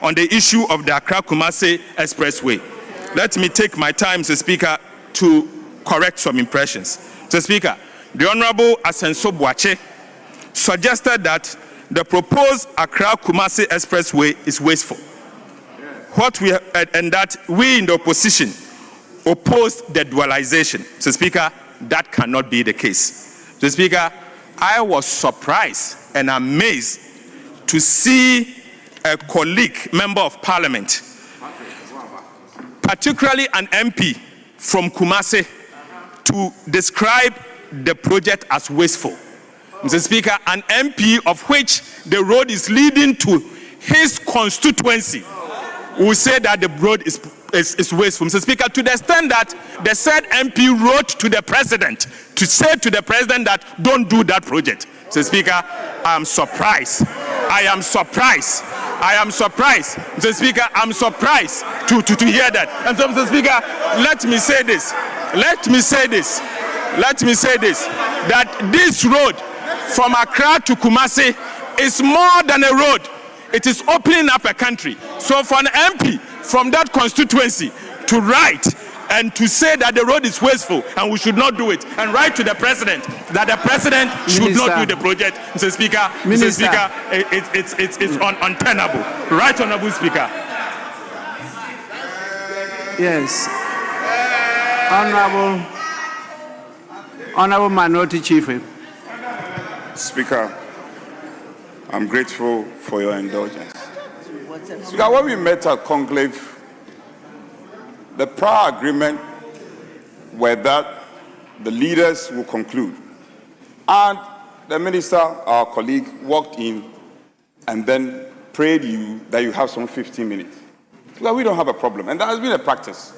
on the issue of the Accra-Kumasi Expressway. Let me take my time, Mr. Speaker, to correct some impressions. Mr. Speaker, the Honorable Asenso Boakye suggested that the proposed Accra-Kumasi Expressway is wasteful. And that we in the opposition opposed the dualization. Mr. Speaker, that cannot be the case. Mr. Speaker, I was surprised and amazed to see a colleague, member of parliament, particularly an MP from Kumasi, to describe the project as wasteful. Mr. Speaker, an MP of which the road is leading to his constituency will say that the road is wasteful. Mr. Speaker, to the extent that the said MP wrote to the president to say to the president that don't do that project. Mr. Speaker, I am surprised. I am surprised. I am surprised. Mr. Speaker, I'm surprised to hear that. And so, Mr. Speaker, let me say this. Let me say this. Let me say this. That this road from Accra to Kumasi is more than a road. It is opening up a country. So for an MP from that constituency to write and to say that the road is wasteful and we should not do it, and write to the president that the president should not do the project, Mr. Speaker, Mr. Speaker, it's untenable. Right, Honorable Speaker. Yes. Honorable Minority Chief Whip. Speaker, I'm grateful for your indulgence. Speaker, when we met at conclave, the prior agreement were that the leaders will conclude. And the minister, our colleague, walked in and then prayed you that you have some 15 minutes. Speaker, we don't have a problem, and that has been a practice.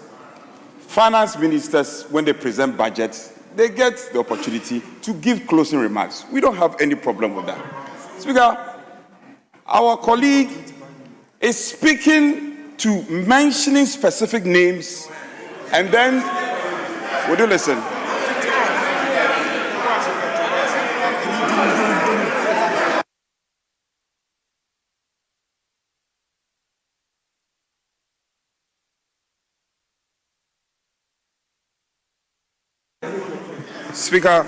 Finance ministers, when they present budgets, they get the opportunity to give closing remarks. We don't have any problem with that. Speaker, our colleague is speaking to mentioning specific names, and then, would you listen? Speaker,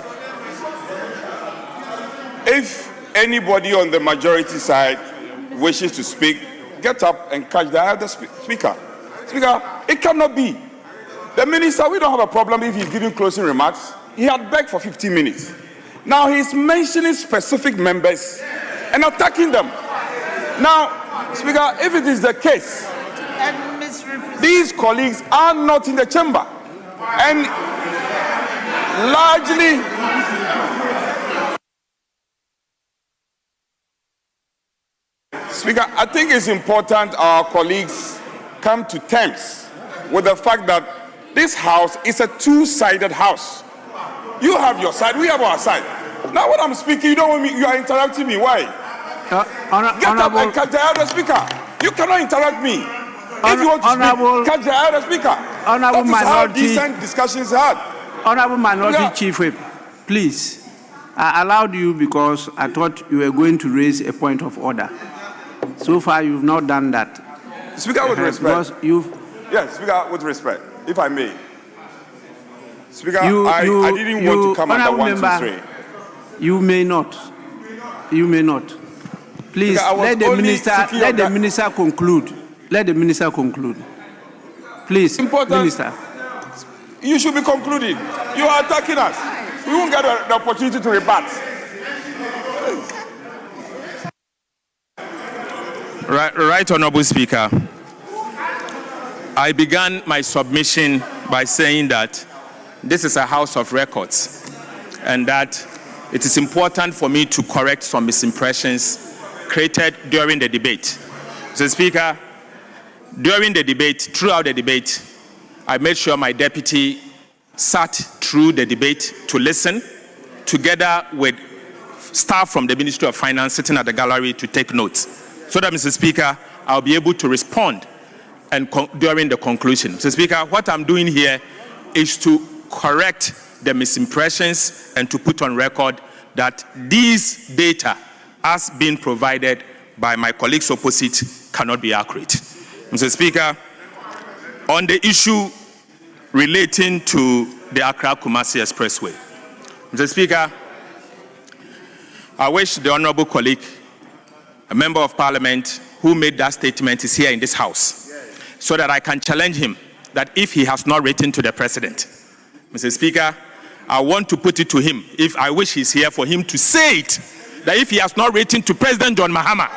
if anybody on the majority side wishes to speak, get up and catch the other speaker. Speaker, it cannot be. The minister, we don't have a problem if he's giving closing remarks. He had begged for 15 minutes. Now he's mentioning specific members and attacking them. Now, Speaker, if it is the case, these colleagues are not in the chamber. And largely, Speaker, I think it's important our colleagues come to terms with the fact that this house is a two-sided house. You have your side, we have our side. Now when I'm speaking, you don't want me, you are interrupting me. Why? Get up and catch the other speaker. You cannot interrupt me. If you want to speak, catch the other speaker. That is how decent discussions are had. Honorable Minority Chief Whip, please. I allowed you because I thought you were going to raise a point of order. So far, you've not done that. Speaker, with respect. Yes, Speaker, with respect, if I may. Speaker, I didn't want to come under 1, 2, 3. You may not. You may not. Please, Speaker, let the minister conclude. Let the minister conclude. Please, Minister. You should be concluding. You are attacking us. We won't get the opportunity to rebut. Right, Honorable Speaker. I began my submission by saying that this is a house of records and that it is important for me to correct some misimpressions created during the debate. Mr. Speaker, during the debate, throughout the debate, I made sure my deputy sat through the debate to listen, together with staff from the Ministry of Finance sitting at the gallery to take notes, so that, Mr. Speaker, I'll be able to respond during the conclusion. Mr. Speaker, what I'm doing here is to correct the misimpressions and to put on record that these data, as being provided by my colleagues opposite, cannot be accurate. Mr. Speaker, on the issue relating to the Accra-Kumasi Expressway, Mr. Speaker, I wish the honorable colleague, a member of parliament who made that statement, is here in this house, so that I can challenge him that if he has not written to the president. Mr. Speaker, I want to put it to him, if I wish he's here, for him to say it, that if he has not written to President John Mahama,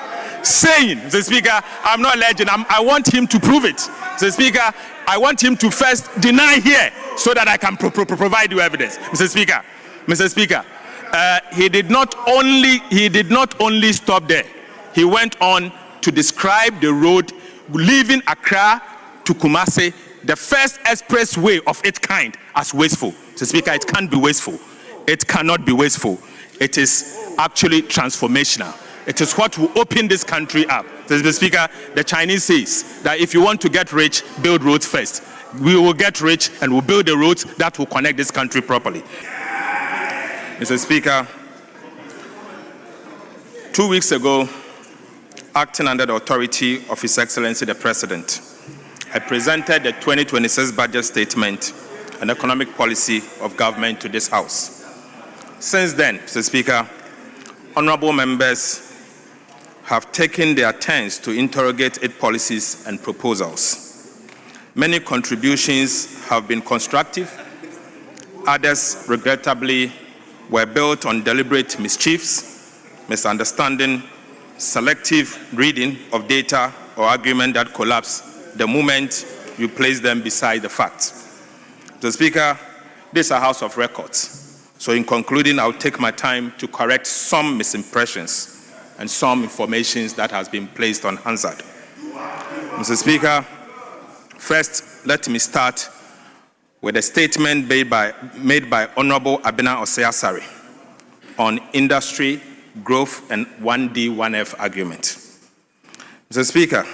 saying, Mr. Speaker, I'm not alleging, I want him to prove it. Mr. Speaker, I want him to first deny here, so that I can provide you evidence. Mr. Speaker, he did not only stop there. He went on to describe the road leaving Accra to Kumasi, the first expressway of its kind, as wasteful. Mr. Speaker, it can't be wasteful. It cannot be wasteful. It is actually transformational. It is what will open this country up. Mr. Speaker, the Chinese says that if you want to get rich, build roads first. We will get rich and we'll build the roads that will connect this country properly. Mr. Speaker, 2 weeks ago, acting under the authority of His Excellency the President, I presented the 2026 budget statement and economic policy of government to this House. Since then, Mr. Speaker, honorable members have taken their turns to interrogate its policies and proposals. Many contributions have been constructive. Others, regrettably, were built on deliberate mischiefs, misunderstanding, selective reading of data, or argument that collapse the moment you place them beside the facts. Mr. Speaker, this is a House of Records. So in concluding, I'll take my time to correct some misimpressions and some information that has been placed on Hansard. Mr. Speaker, first, let me start with a statement made by Honorable Abena Osei-Asare on industry, growth, and 1D, 1F argument. Mr. Speaker,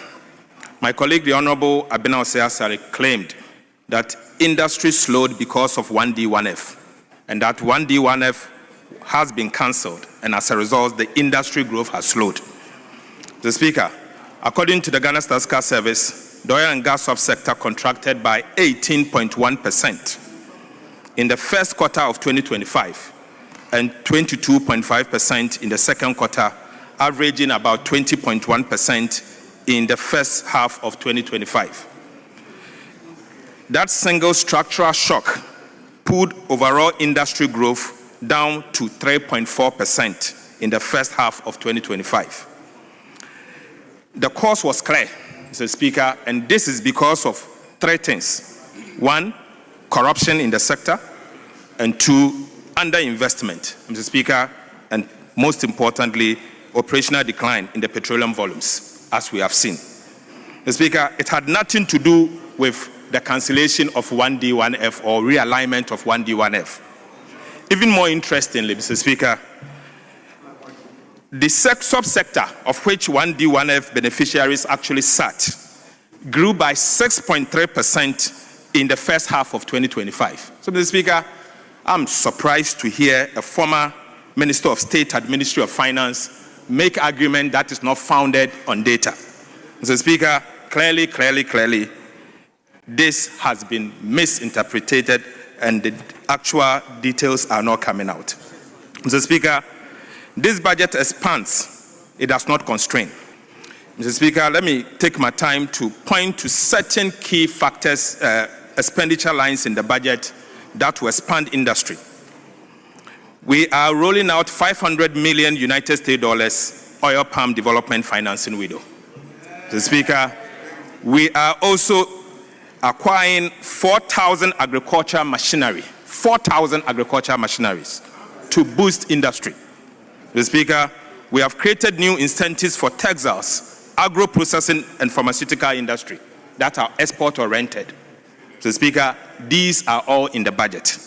my colleague, the Honorable Abena Osei-Asare, claimed that industry slowed because of 1D, 1F, and that 1D, 1F has been cancelled, and as a result, the industry growth has slowed. Mr. Speaker, according to the Ghana Statistical Service, the oil and gas subsector contracted by 18.1% in the first quarter of 2025 and 22.5% in the second quarter, averaging about 20.1% in the first half of 2025. That single structural shock pulled overall industry growth down to 3.4% in the first half of 2025. The cause was clear, Mr. Speaker, and this is because of three things. One, corruption in the sector, and two, underinvestment, Mr. Speaker, and most importantly, operational decline in the petroleum volumes, as we have seen. Mr. Speaker, it had nothing to do with the cancellation of 1D, 1F or realignment of 1D, 1F. Even more interestingly, Mr. Speaker, the subsector of which 1D, 1F beneficiaries actually sat grew by 6.3% in the first half of 2025. So, Mr. Speaker, I'm surprised to hear a former Minister of State at Ministry of Finance make argument that is not founded on data. Mr. Speaker, clearly, this has been misinterpreted and the actual details are not coming out. Mr. Speaker, this budget expands, it does not constrain. Mr. Speaker, let me take my time to point to certain key factors, expenditure lines in the budget that will expand industry. We are rolling out $500 million United States dollars oil palm development financing window. Mr. Speaker, we are also acquiring 4,000 agricultural machinery, 4,000 agricultural machineries to boost industry. Mr. Speaker, we have created new incentives for textiles, agro-processing, and pharmaceutical industry that are export-oriented. Mr. Speaker, these are all in the budget.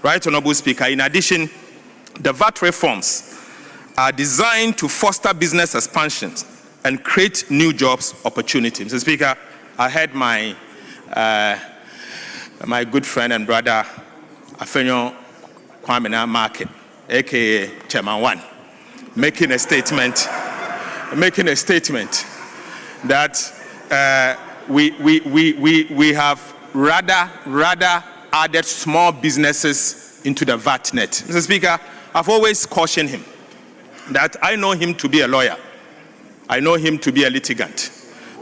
Right, Honorable Speaker, in addition, the VAT reforms are designed to foster business expansion and create new jobs opportunities. Mr. Speaker, I heard my good friend and brother, Afenyo Kwamena Market, aka Chairman One, making a statement that we have rather added small businesses into the VAT net. Mr. Speaker, I've always cautioned him that I know him to be a lawyer. I know him to be a litigant,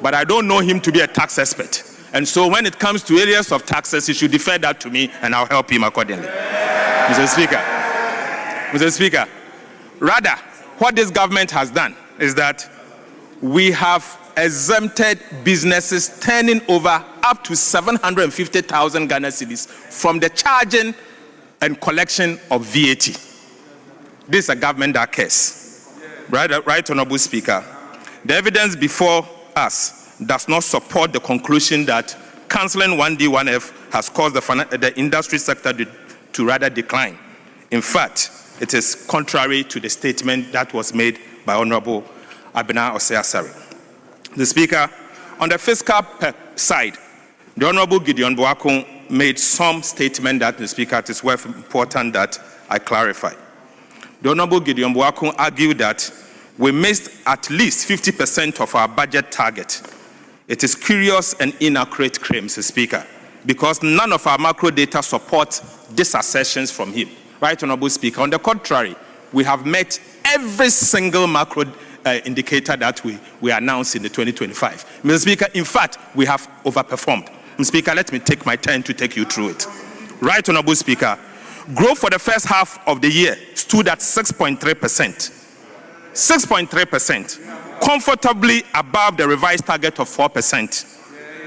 but I don't know him to be a tax expert. And so when it comes to areas of taxes, he should defer that to me and I'll help him accordingly. Mr. Speaker, rather, what this government has done is that we have exempted businesses turning over up to 750,000 Ghana cedis from the charging and collection of VAT. This is a government that cares. Right, Honorable Speaker. The evidence before us does not support the conclusion that cancelling 1D, 1F has caused the industry sector to rather decline. In fact, it is contrary to the statement that was made by Honorable Abena Osei-Asare. The Speaker, on the fiscal side, the Honorable Gideon Boakye made some statement that, the Speaker, it is worth important that I clarify. The Honorable Gideon Boakye argued that we missed at least 50% of our budget target. It is curious and inaccurate claim, Mr. Speaker, because none of our macro data support these assertions from him. Right, Honorable Speaker. On the contrary, we have met every single macro indicator that we announced in the 2025. Mr. Speaker, in fact, we have overperformed. Mr. Speaker, let me take my turn to take you through it. Right, Honorable Speaker. Growth for the first half of the year stood at 6.3%. 6.3%, comfortably above the revised target of 4%.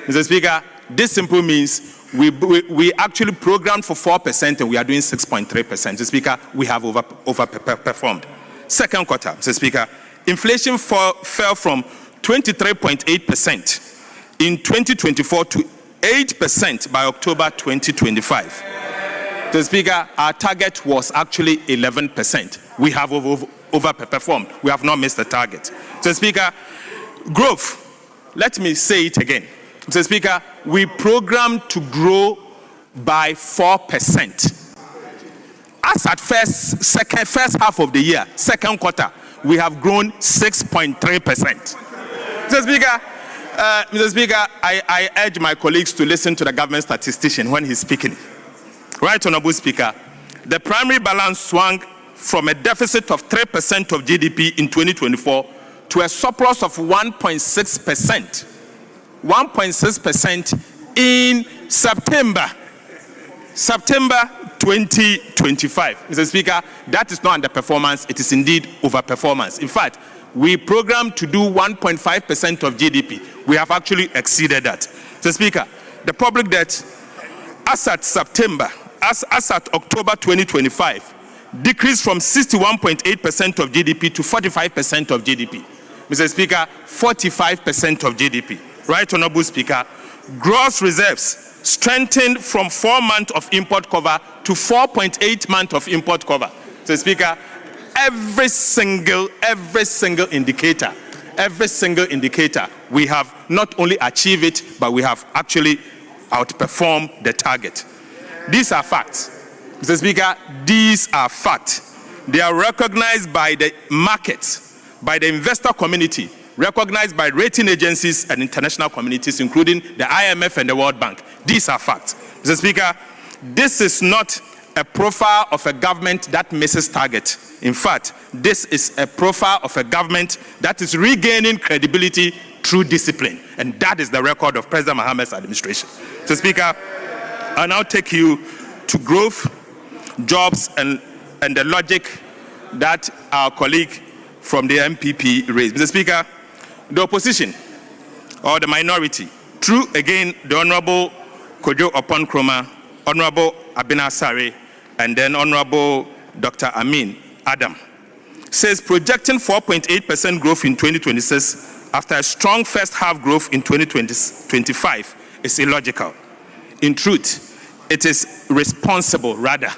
Mr. Speaker, this simply means we actually programmed for 4% and we are doing 6.3%. Mr. Speaker, we have overperformed. Second quarter, Mr. Speaker, inflation fell from 23.8% in 2024 to 8% by October 2025. Mr. Speaker, our target was actually 11%. We have overperformed. We have not missed the target. Mr. Speaker, growth, let me say it again. Mr. Speaker, we programmed to grow by 4%. As at first half of the year, second quarter, we have grown 6.3%. Mr. Speaker, I urge my colleagues to listen to the government statistician when he's speaking. Right, Honorable Speaker, the primary balance swung from a deficit of 3% of GDP in 2024 to a surplus of 1.6%. 1.6% in September 2025. Mr. Speaker, that is not underperformance, it is indeed overperformance. In fact, we programmed to do 1.5% of GDP. We have actually exceeded that. Mr. Speaker, the public debt as at October 2025 decreased from 61.8% of GDP to 45% of GDP. Mr. Speaker, 45% of GDP. Right, Honorable Speaker, gross reserves strengthened from 4 months of import cover to 4.8 months of import cover. Mr. Speaker, every single indicator, we have not only achieved it, but we have actually outperformed the target. These are facts. Mr. Speaker, these are facts. They are recognized by the markets, by the investor community, recognized by rating agencies and international communities, including the IMF and the World Bank. These are facts. Mr. Speaker, this is not a profile of a government that misses target. In fact, this is a profile of a government that is regaining credibility through discipline. And that is the record of President Mahama's administration. Mr. Speaker, I now take you to growth, jobs, and the logic that our colleague from the NPP raised. Mr. Speaker, the opposition or the minority, through again the Honorable Kojo Oponkroma, Honorable Abena Asare, and then Honorable Dr. Amin Adam, says projecting 4.8% growth in 2026 after a strong first half growth in 2025 is illogical. In truth, it is responsible rather.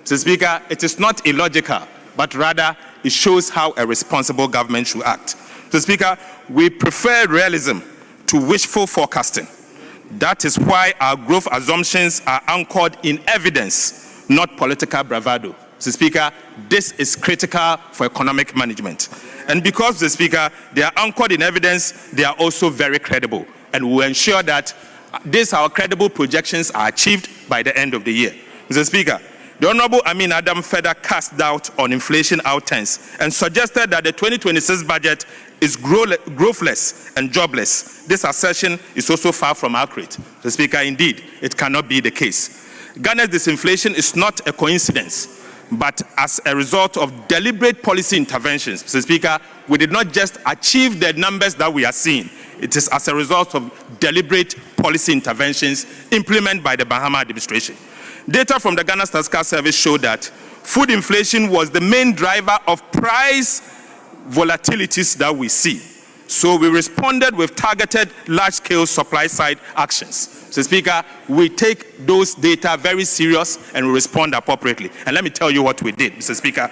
Mr. Speaker, it is not illogical, but rather it shows how a responsible government should act. Mr. Speaker, we prefer realism to wishful forecasting. That is why our growth assumptions are anchored in evidence, not political bravado. Mr. Speaker, this is critical for economic management. And because, Mr. Speaker, they are anchored in evidence, they are also very credible. And we will ensure that our credible projections are achieved by the end of the year. Mr. Speaker, the Honorable Amin Adam further cast doubt on inflation outturns and suggested that the 2026 budget is growthless and jobless. This assertion is also far from accurate. Mr. Speaker, indeed, it cannot be the case. Ghana's disinflation is not a coincidence, but as a result of deliberate policy interventions. Mr. Speaker, we did not just achieve the numbers that we are seeing. It is as a result of deliberate policy interventions implemented by the Mahama administration. Data from the Ghana Statistical Service show that food inflation was the main driver of price volatilities that we see. So we responded with targeted large-scale supply-side actions. Mr. Speaker, we take those data very serious and we respond appropriately. And let me tell you what we did, Mr. Speaker.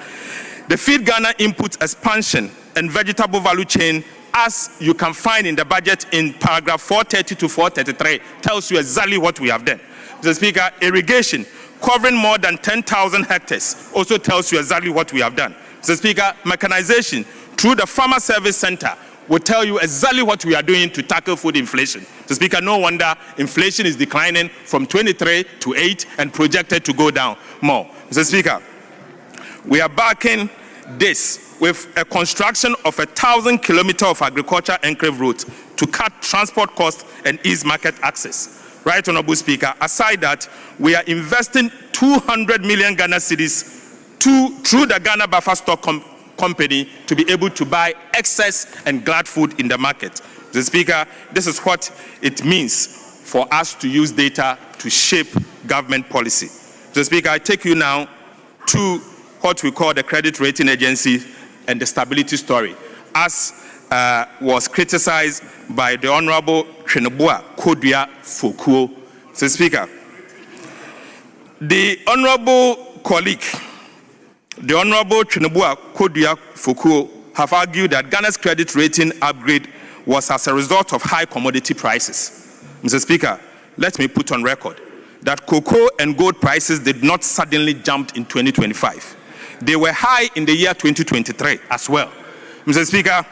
The Feed Ghana input expansion and vegetable value chain, as you can find in the budget in paragraph 430 to 433, tells you exactly what we have done. Mr. Speaker, irrigation covering more than 10,000 hectares also tells you exactly what we have done. Mr. Speaker, mechanization through the Farmer Service Center will tell you exactly what we are doing to tackle food inflation. Mr. Speaker, no wonder inflation is declining from 23 to 8 and projected to go down more. Mr. Speaker, we are backing this with a construction of 1,000 kilometers of agriculture enclave route to cut transport costs and ease market access. Right, Honorable Speaker, aside that, we are investing 200 million Ghana cedis through the Ghana Buffer Stock Company to be able to buy excess and glad food in the market. Mr. Speaker, this is what it means for us to use data to shape government policy. Mr. Speaker, I take you now to what we call the credit rating agency and the stability story, as was criticized by the Honorable Tweneboa Kodua Fokuo. Mr. Speaker, the Honorable colleague, the Honorable Tweneboa Kodua Fokuo, have argued that Ghana's credit rating upgrade was as a result of high commodity prices. Mr. Speaker, let me put on record that cocoa and gold prices did not suddenly jump in 2025. They were high in the year 2023 as well. Mr. Speaker,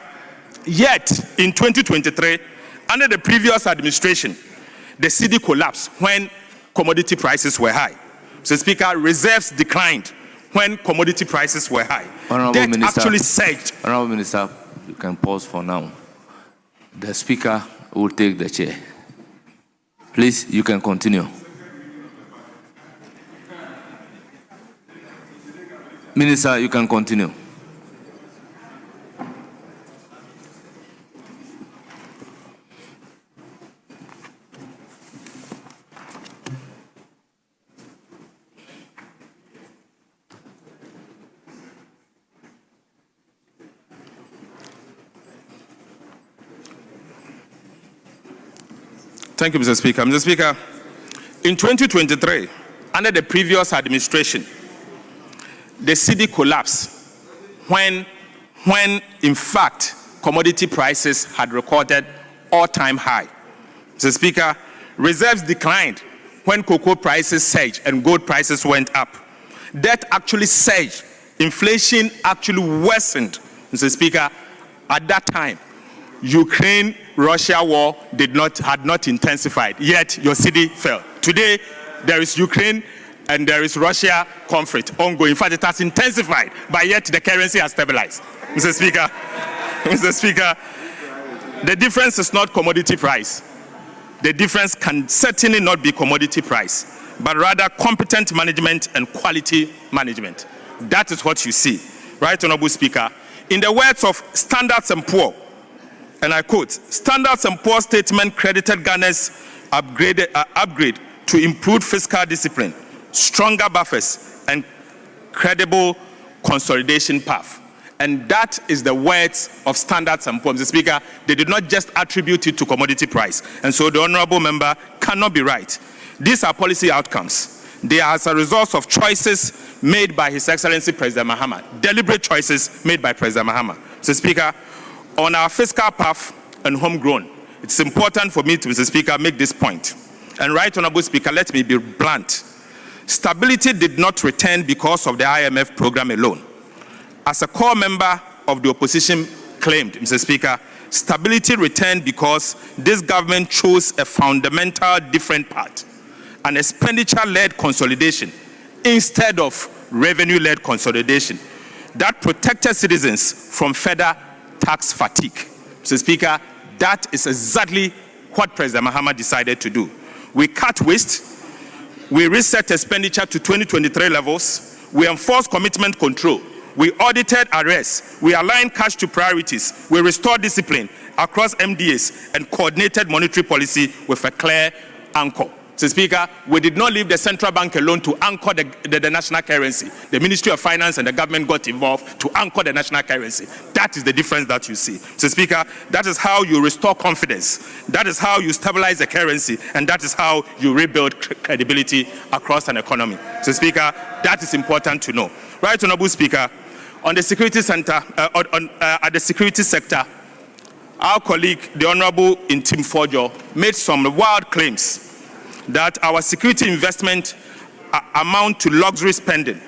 yet in 2023, under the previous administration, the cedi collapsed when commodity prices were high. Mr. Speaker, reserves declined when commodity prices were high. Honorable Minister, actually surged. Honorable Minister, you can pause for now. The Speaker will take the chair. Please, you can continue. Minister, you can continue. Thank you, Mr. Speaker. Mr. Speaker, in 2023, under the previous administration, the cedi collapsed when in fact commodity prices had recorded all-time high. Mr. Speaker, reserves declined when cocoa prices surged and gold prices went up. Debt actually surged. Inflation actually worsened. Mr. Speaker, at that time, Ukraine-Russia war had not intensified, yet your cedi fell. Today, there is Ukraine and there is Russia conflict ongoing. In fact, it has intensified, but yet the currency has stabilized. Mr. Speaker, the difference is not commodity price. The difference can certainly not be commodity price, but rather competent management and quality management. That is what you see. Right, Honorable Speaker? In the words of Standards & Poor, and I quote, Standards & Poor statement credited Ghana's upgrade to improved fiscal discipline, stronger buffers, and credible consolidation path. And that is the words of Standards & Poor. Mr. Speaker, they did not just attribute it to commodity price. And so the honorable member cannot be right. These are policy outcomes. They are as a result of choices made by His Excellency President Mahama, deliberate choices made by President Mahama. Mr. Speaker, on our fiscal path and homegrown, it's important for me to, Mr. Speaker, make this point. And right, Honorable Speaker, let me be blunt. Stability did not return because of the IMF program alone. As a core member of the opposition claimed, Mr. Speaker, stability returned because this government chose a fundamental different path, an expenditure-led consolidation instead of revenue-led consolidation that protected citizens from further tax fatigue. Mr. Speaker, that is exactly what President Mahama decided to do. We cut waste, we reset expenditure to 2023 levels, we enforced commitment control, we audited arrests, we aligned cash to priorities, we restored discipline across MDAs and coordinated monetary policy with a clear anchor. Mr. Speaker, we did not leave the central bank alone to anchor the national currency. The Ministry of Finance and the government got involved to anchor the national currency. That is the difference that you see. Mr. Speaker, that is how you restore confidence. That is how you stabilize the currency, and that is how you rebuild credibility across an economy. Mr. Speaker, that is important to know. Right, Honorable Speaker, on the security center, at the security sector, our colleague, the Honorable Intim Fojo, made some wild claims that our security investment amount to luxury spending.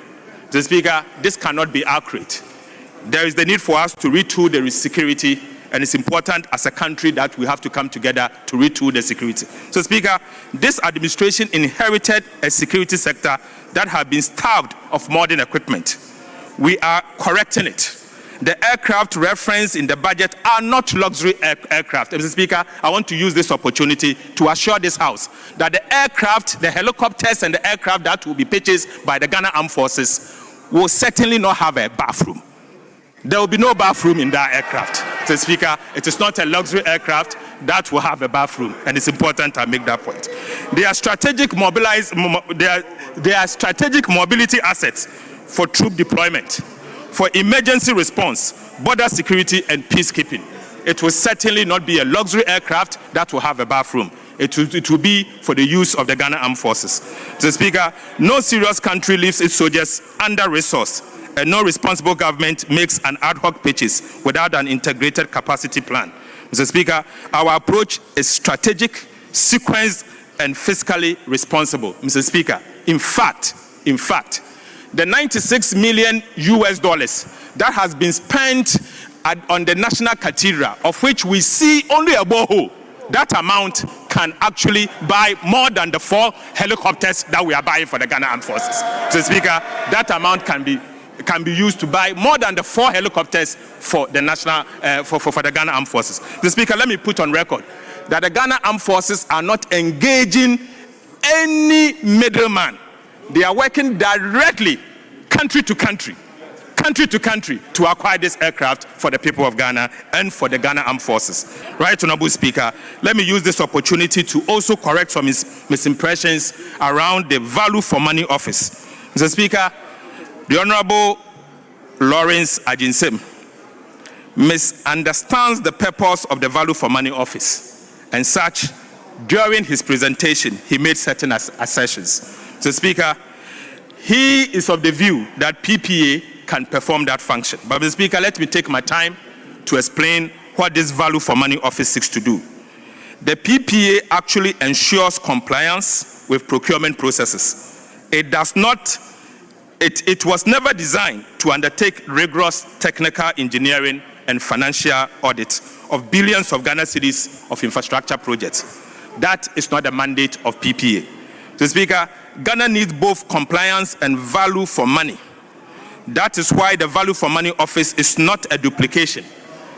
Mr. Speaker, this cannot be accurate. There is the need for us to retool the security, and it's important as a country that we have to come together to retool the security. So, Speaker, this administration inherited a security sector that had been starved of modern equipment. We are correcting it. The aircraft referenced in the budget are not luxury aircraft. Mr. Speaker, I want to use this opportunity to assure this House that the aircraft, the helicopters and the aircraft that will be purchased by the Ghana Armed Forces will certainly not have a bathroom. There will be no bathroom in that aircraft. Mr. Speaker, it is not a luxury aircraft that will have a bathroom, and it's important I make that point. They are strategic mobility assets for troop deployment, for emergency response, border security, and peacekeeping. It will certainly not be a luxury aircraft that will have a bathroom. It will be for the use of the Ghana Armed Forces. Mr. Speaker, no serious country leaves its soldiers under-resourced, and no responsible government makes an ad hoc purchase without an integrated capacity plan. Mr. Speaker, our approach is strategic, sequenced, and fiscally responsible. Mr. Speaker, in fact, the $96 million that has been spent on the National Cathedral, of which we see only a borehole, that amount can actually buy more than the 4 helicopters that we are buying for the Ghana Armed Forces. Mr. Speaker, that amount can be used to buy more than the 4 helicopters for the national for the Ghana Armed Forces. Mr. Speaker, let me put on record that the Ghana Armed Forces are not engaging any middleman. They are working directly, country to country, to acquire this aircraft for the people of Ghana and for the Ghana Armed Forces. Right, Honorable Speaker, let me use this opportunity to also correct some misimpressions around the Value for Money Office. Mr. Speaker, the Honorable Lawrence Ajinsem misunderstands the purpose of the Value for Money Office, and such, during his presentation, he made certain assertions. Mr. Speaker, he is of the view that PPA can perform that function. But, Mr. Speaker, let me take my time to explain what this Value for Money Office seeks to do. The PPA actually ensures compliance with procurement processes. It was never designed to undertake rigorous technical engineering and financial audits of billions of Ghana cedis of infrastructure projects. That is not the mandate of PPA. Mr. Speaker, Ghana needs both compliance and value for money. That is why the Value for Money Office is not a duplication.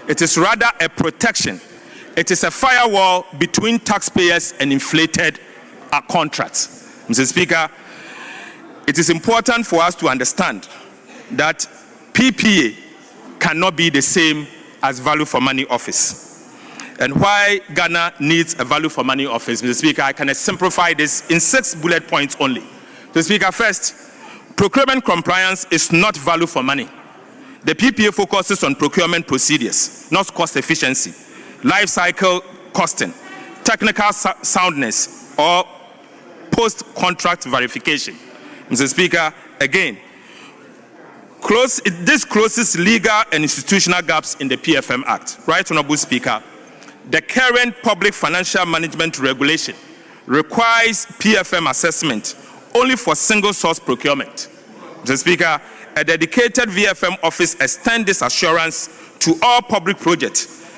It is rather a protection. It is a firewall between taxpayers and inflated contracts. Mr. Speaker, it is important for us to understand that PPA cannot be the same as Value for Money Office. And why Ghana needs a Value for Money Office, Mr. Speaker, I can simplify this in 6 bullet points only. Mr. Speaker, first, procurement compliance is not value for money. The PPA focuses on procurement procedures, not cost efficiency, life cycle costing, technical soundness, or post-contract verification. Mr. Speaker, again, this closes legal and institutional gaps in the PFM Act. Right, Honorable Speaker, the current Public Financial Management Regulation requires PFM assessment only for single source procurement. Mr. Speaker, a dedicated VFM office extend this assurance to all public projects,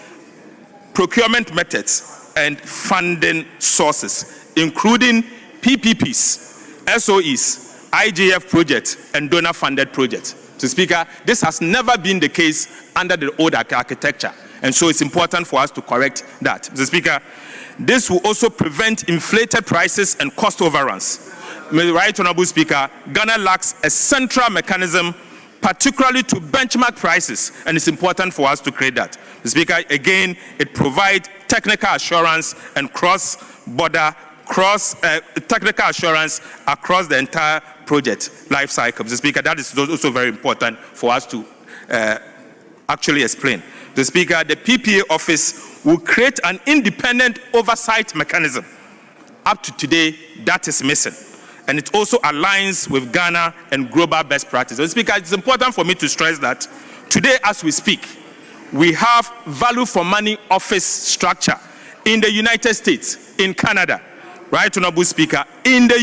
procurement methods, and funding sources, including PPPs, SOEs, IGF projects, and donor-funded projects. Mr. Speaker, this has never been the case under the old architecture, and so it's important for us to correct that. Mr. Speaker, this will also prevent inflated prices and cost overruns. Right Honorable Speaker, Ghana lacks a central mechanism, particularly to benchmark prices, and it's important for us to create that. Mr. Speaker, again, it provides technical assurance and cross-border technical assurance across the entire project life cycle. Mr. Speaker, that is also very important for us to actually explain. Mr. Speaker, the PPA office will create an independent oversight mechanism. Up to today, that is missing. And it also aligns with Ghana and global best practices. Mr. Speaker, it's important for me to stress that today, as we speak, we have value for money office structure in the United States, in Canada, right, Honorable Speaker, in the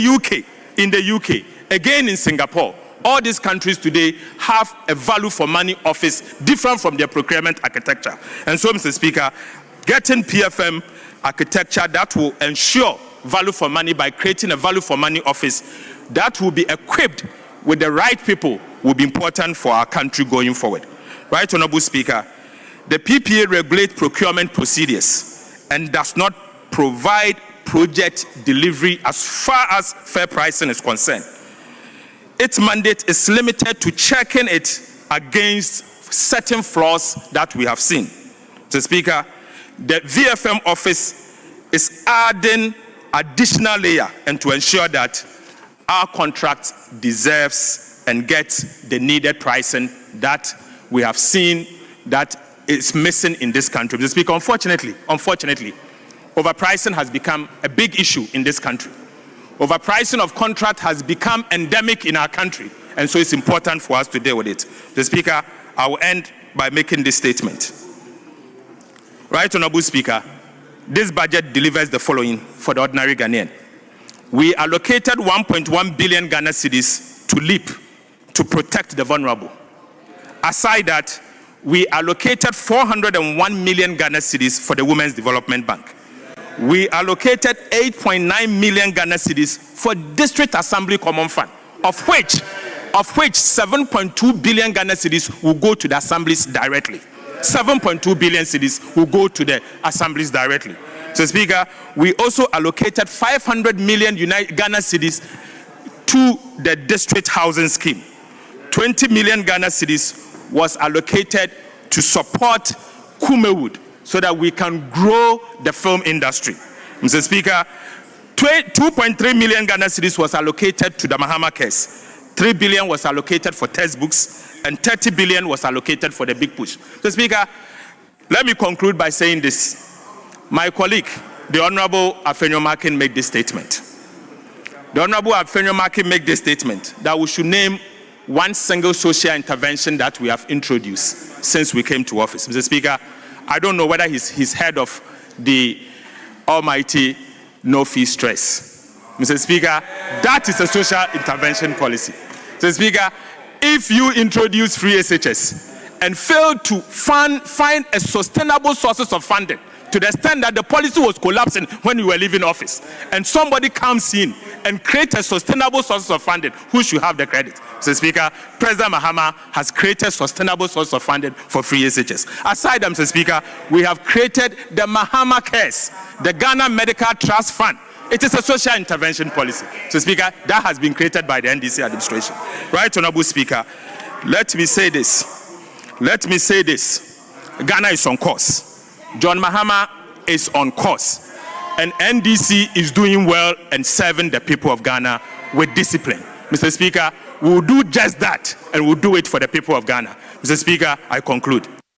UK, again in Singapore. All these countries today have a value for money office different from their procurement architecture. And so, Mr. Speaker, getting PFM architecture that will ensure value for money by creating a value for money office that will be equipped with the right people will be important for our country going forward. Right, Honorable Speaker, the PPA regulates procurement procedures and does not provide project delivery as far as fair pricing is concerned. Its mandate is limited to checking it against certain flaws that we have seen. Mr. Speaker, the VFM office is adding additional layer and to ensure that our contract deserves and gets the needed pricing that we have seen that is missing in this country. Mr. Speaker, unfortunately, overpricing has become a big issue in this country. Overpricing of contract has become endemic in our country, and so it's important for us to deal with it. Mr. Speaker, I will end by making this statement. Right, Honorable Speaker, this budget delivers the following for the ordinary Ghanaian. We allocated 1.1 billion Ghana cedis to LEAP to protect the vulnerable. Aside that, we allocated 401 million Ghana cedis for the Women's Development Bank. We allocated 8.9 million Ghana cedis for District Assembly Common Fund, of which 7.2 billion Ghana cedis will go to the assemblies directly. 7.2 billion cedis will go to the assemblies directly. So, Speaker, we also allocated 500 million Ghana cedis to the district housing scheme. 20 million Ghana cedis was allocated to support Kumewood so that we can grow the film industry. Mr. Speaker, 2.3 million Ghana cedis was allocated to the Mahama case. 3 billion was allocated for textbooks, and 30 billion was allocated for the big push. So, Speaker, let me conclude by saying this. My colleague, the Honorable Afenyo Makin, made this statement. The Honorable Afenyo Makin made this statement that we should name one single social intervention that we have introduced since we came to office. Mr. Speaker, I don't know whether he's heard of the almighty no-fee stress. Mr. Speaker, that is a social intervention policy. Mr. Speaker, if you introduce free SHS and fail to find a sustainable sources of funding to the extent that the policy was collapsing when you were leaving office, and somebody comes in and creates a sustainable source of funding, who should have the credit? Mr. Speaker, President Mahama has created sustainable source of funding for free SHS. Aside, Mr. Speaker, we have created the Mahama Cares, the Ghana Medical Trust Fund. It is a social intervention policy. Mr. Speaker, that has been created by the NDC administration. Right, Honorable Speaker, let me say this. Ghana is on course. John Mahama is on course, and NDC is doing well and serving the people of Ghana with discipline. Mr. Speaker, we will do just that, and we'll do it for the people of Ghana. Mr. Speaker, I conclude.